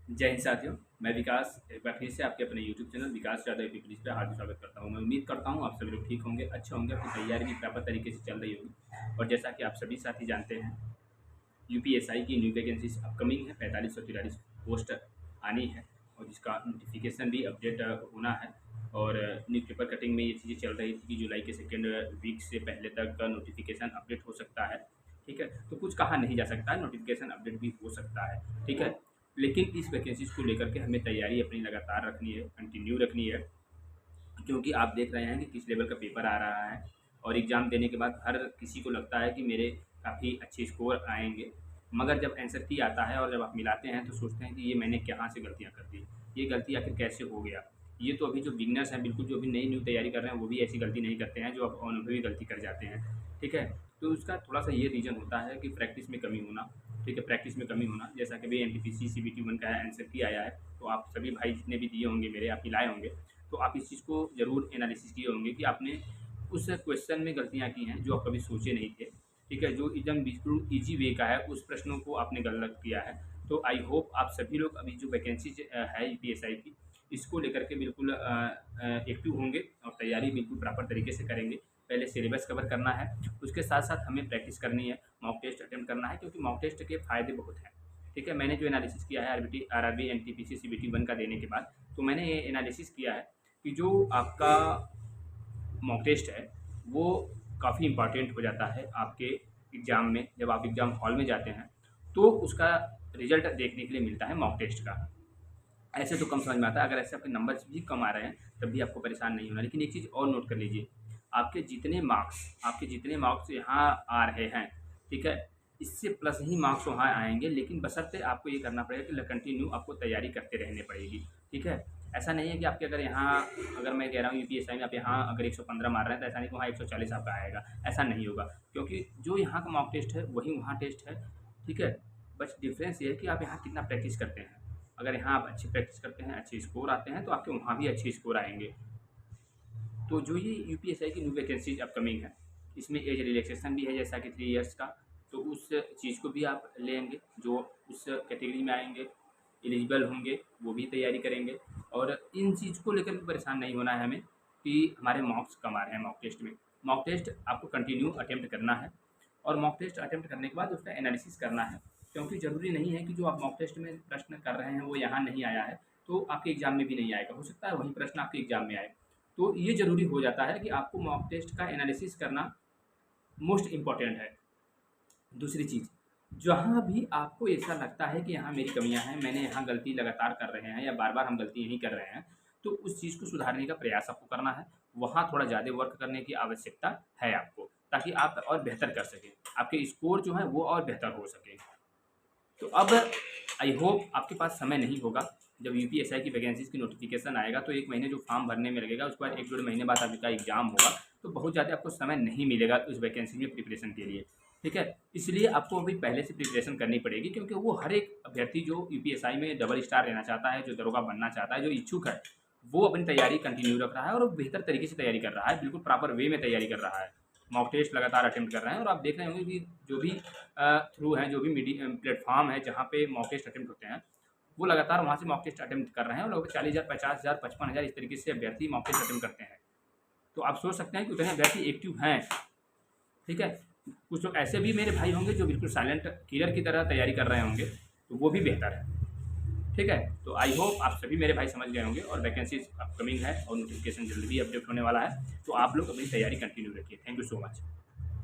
जय हिंद साथियों, मैं विकास एक बार फिर से आपके अपने यूट्यूब चैनल विकास यादव यूपी पुलिस पे हार्दिक स्वागत करता हूं। मैं उम्मीद करता हूं आप सभी लोग ठीक होंगे, अच्छे होंगे, अपनी तैयारी भी प्रॉपर तरीके से चल रही होगी। और जैसा कि आप सभी साथी जानते हैं, यूपीएसआई की न्यू वैकेंसीज अपकमिंग है, 4543 पोस्ट आनी है और जिसका नोटिफिकेशन भी अपडेट होना है। और न्यूज़पेपर कटिंग में ये चीज़ें चल रही थी कि जुलाई के सेकेंड वीक से पहले तक का नोटिफिकेशन अपडेट हो सकता है। ठीक है, तो कुछ कहा नहीं जा सकता है, नोटिफिकेशन अपडेट भी हो सकता है। ठीक है, लेकिन इस वैकेंसीज को लेकर के हमें तैयारी अपनी लगातार रखनी है, कंटिन्यू रखनी है, क्योंकि आप देख रहे हैं कि किस लेवल का पेपर आ रहा है और एग्ज़ाम देने के बाद हर किसी को लगता है कि मेरे काफ़ी अच्छे स्कोर आएंगे, मगर जब आंसर की आता है और जब आप मिलाते हैं तो सोचते हैं कि ये मैंने कहाँ से गलतियाँ कर दी, ये गलती आखिर कैसे हो गया। ये तो अभी जो बिगनर्स हैं, बिल्कुल जो अभी नई न्यू तैयारी कर रहे हैं, वो भी ऐसी गलती नहीं करते हैं, जो अब अनुभवी गलती कर जाते हैं। ठीक है, तो उसका थोड़ा सा ये रीज़न होता है कि प्रैक्टिस में कमी होना। ठीक है, प्रैक्टिस में कमी होना, जैसा कि भाई एनटीपीसी सीबीटी 1 का आंसर की आया है, तो आप सभी भाई जितने भी दिए होंगे मेरे, आप लाए होंगे, तो आप इस चीज़ को ज़रूर एनालिसिस किए होंगे कि आपने उस क्वेश्चन में गलतियाँ की हैं जो आप कभी सोचे नहीं थे। ठीक है, जो एकदम बिल्कुल ईजी वे का है, उस प्रश्नों को आपने गलत किया है। तो आई होप आप सभी लोग अभी जो वैकेंसी है यूपीएसआई की, इसको लेकर के बिल्कुल एक्टिव होंगे और तैयारी बिल्कुल प्रॉपर तरीके से करेंगे। पहले सिलेबस कवर करना है, उसके साथ साथ हमें प्रैक्टिस करनी है, मॉक टेस्ट अटेम्प्ट करना है, क्योंकि मॉक टेस्ट के फ़ायदे बहुत हैं। ठीक है, मैंने जो एनालिसिस किया है आरआरबी एनटीपीसी सीबीटी 1 का देने के बाद, तो मैंने ये एनालिसिस किया है कि जो आपका मॉक टेस्ट है वो काफ़ी इम्पॉर्टेंट हो जाता है आपके एग्ज़ाम में। जब आप एग्ज़ाम हॉल में जाते हैं तो उसका रिजल्ट देखने के लिए मिलता है मॉक टेस्ट का। ऐसे तो कम समझ में आता है, अगर ऐसे आपके नंबर्स भी कम आ रहे हैं तब भी आपको परेशान नहीं होना। लेकिन एक चीज़ और नोट कर लीजिए, आपके जितने मार्क्स यहाँ आ रहे हैं, ठीक है, इससे प्लस ही मार्क्स वहाँ आएंगे, लेकिन बशर्ते आपको ये करना पड़ेगा कि कंटिन्यू आपको तैयारी करते रहने पड़ेगी। ठीक है, ऐसा नहीं है कि आपके अगर मैं कह रहा हूँ यूपीएसआई में आप यहाँ अगर 115 मार रहे हैं तो ऐसा नहीं कि वहाँ 140 आपका आएगा, ऐसा नहीं होगा, क्योंकि जो यहाँ का मॉक टेस्ट है वही वहाँ टेस्ट है। ठीक है, बस डिफरेंस ये है कि आप यहाँ कितना प्रैक्टिस करते हैं। अगर यहाँ आप अच्छी प्रैक्टिस करते हैं, अच्छे स्कोर आते हैं, तो आपके वहाँ भी अच्छे स्कोर आएंगे। तो जो ये यूपीएसआई की न्यू वैकेंसीज अपकमिंग है, इसमें एज रिलैक्सेशन भी है, जैसा कि 3 इयर्स का, तो उस चीज़ को भी आप लेंगे, जो उस कैटेगरी में आएंगे एलिजिबल होंगे वो भी तैयारी करेंगे। और इन चीज़ को लेकर भी परेशान नहीं होना है हमें कि हमारे मार्क्स कम आ रहे हैं मॉक टेस्ट में। मॉक टेस्ट आपको कंटिन्यू अटेम्प्ट करना है और मॉक टेस्ट अटेम्प्ट करने के बाद उसका एनालिसिस करना है, क्योंकि ज़रूरी नहीं है कि जो आप मॉक टेस्ट में प्रश्न कर रहे हैं वो यहाँ नहीं आया है तो आपके एग्ज़ाम में भी नहीं आएगा, हो सकता है वही प्रश्न आपके एग्ज़ाम में आए। तो ये ज़रूरी हो जाता है कि आपको मॉक टेस्ट का एनालिसिस करना मोस्ट इम्पॉर्टेंट है। दूसरी चीज़, जहाँ भी आपको ऐसा लगता है कि यहाँ मेरी कमियाँ हैं, मैंने यहाँ गलती लगातार कर रहे हैं या बार-बार हम गलती यही कर रहे हैं, तो उस चीज़ को सुधारने का प्रयास आपको करना है। वहाँ थोड़ा ज़्यादा वर्क करने की आवश्यकता है आपको, ताकि आप और बेहतर कर सकें, आपके स्कोर जो है वो और बेहतर हो सके। तो अब आई होप आपके पास समय नहीं होगा, जब यूपीएसआई की वैकेंसीज़ की नोटिफिकेशन आएगा तो 1 महीने जो फॉर्म भरने में लगेगा, उसके बाद 1 डेढ़ महीने बाद आपका एग्ज़ाम होगा, तो बहुत ज़्यादा आपको समय नहीं मिलेगा उस वैकेंसी में प्रिपरेशन के लिए। ठीक है, इसलिए आपको अभी पहले से प्रिपरेशन करनी पड़ेगी, क्योंकि वो हर एक अभ्यर्थी जो यूपीएसआई में डबल स्टार लेना चाहता है, जो दरोगा बनना चाहता है, जो इच्छुक है, वो अपनी तैयारी कंटिन्यू रख रहा है और बेहतर तरीके से तैयारी कर रहा है, बिल्कुल प्रॉपर वे में तैयारी कर रहा है। मॉक टेस्ट लगातार अटेम्प्ट कर रहे हैं और आप देख रहे होंगे कि जो भी थ्रू हैं, जो भी प्लेटफॉर्म है जहाँ पे मॉक टेस्ट अटेम्प्ट होते हैं, वो लगातार वहाँ से मॉक टेस्ट अटेम्प्ट कर रहे हैं और लगभग 40,000, 50,000, 55,000 इस तरीके से अभ्यर्थी मॉक टेस्ट अटेम्प्ट करते हैं। तो आप सोच सकते हैं कि उतने अभ्यर्थी एक्टिव हैं। ठीक है, कुछ लोग ऐसे भी मेरे भाई होंगे जो बिल्कुल साइलेंट किलर की तरह तैयारी कर रहे होंगे, तो वो भी बेहतर है। ठीक है, तो आई होप आप सभी मेरे भाई समझ गए होंगे और वैकेंसीज अपकमिंग है और नोटिफिकेशन जल्दी भी अपडेट होने वाला है, तो आप लोग अपनी तैयारी कंटिन्यू रखिए। Thank you so much.